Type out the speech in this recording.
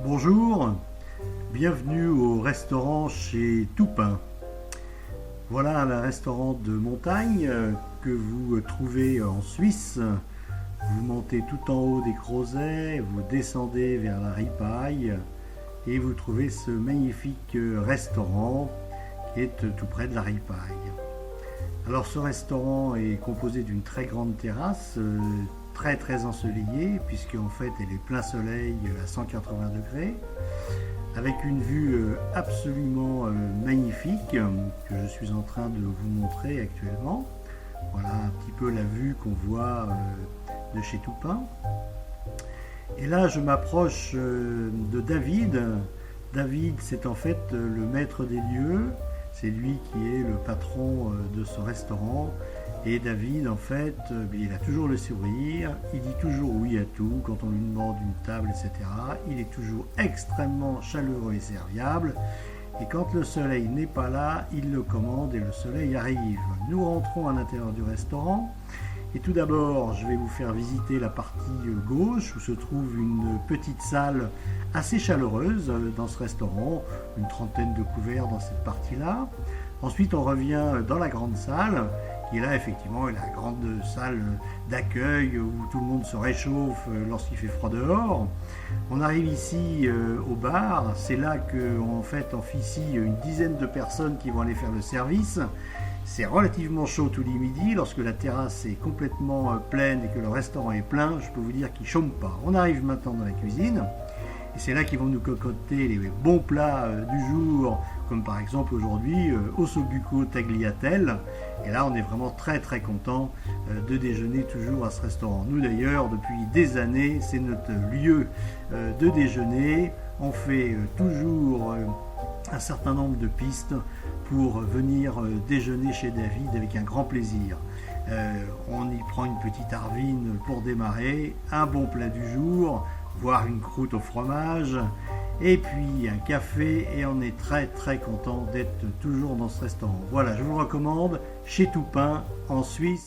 Bonjour, bienvenue au restaurant chez Toupin. Voilà un restaurant de montagne que vous trouvez en Suisse. Vous montez tout en haut des Crozets, vous descendez vers la Ripaille et vous trouvez ce magnifique restaurant qui est tout près de la Ripaille. Alors ce restaurant est composé d'une très grande terrasse, très ensoleillée, puisque en fait elle est plein soleil à 180 degrés, avec une vue absolument magnifique que je suis en train de vous montrer actuellement. Voilà un petit peu la vue qu'on voit de chez Toupin. Et là je m'approche de David. David, c'est en fait le maître des lieux. C'est lui qui est le patron de ce restaurant. Et David, en fait, il a toujours le sourire, il dit toujours oui à tout quand on lui demande une table, etc. Il est toujours extrêmement chaleureux et serviable. Et quand le soleil n'est pas là, il le commande et le soleil arrive. Nous rentrons à l'intérieur du restaurant. Et tout d'abord, je vais vous faire visiter la partie gauche où se trouve une petite salle assez chaleureuse dans ce restaurant, une trentaine de couverts dans cette partie-là. Ensuite, on revient dans la grande salle, qui est là effectivement la grande salle d'accueil où tout le monde se réchauffe lorsqu'il fait froid dehors. On arrive ici au bar, c'est là qu'en fait officie une dizaine de personnes qui vont aller faire le service. C'est relativement chaud tous les midis, lorsque la terrasse est complètement pleine et que le restaurant est plein, je peux vous dire qu'il ne chôme pas. On arrive maintenant dans la cuisine, et c'est là qu'ils vont nous concocter les bons plats du jour, comme par exemple aujourd'hui ossobuco tagliatelle. Et là on est vraiment très content de déjeuner toujours à ce restaurant. Nous d'ailleurs depuis des années c'est notre lieu de déjeuner. On fait toujours un certain nombre de pistes pour venir déjeuner chez David avec un grand plaisir. On y prend une petite arvine pour démarrer, un bon plat du jour, voire une croûte au fromage, et puis un café, et on est très content d'être toujours dans ce restaurant. Voilà, je vous le recommande, chez Toupin en Suisse.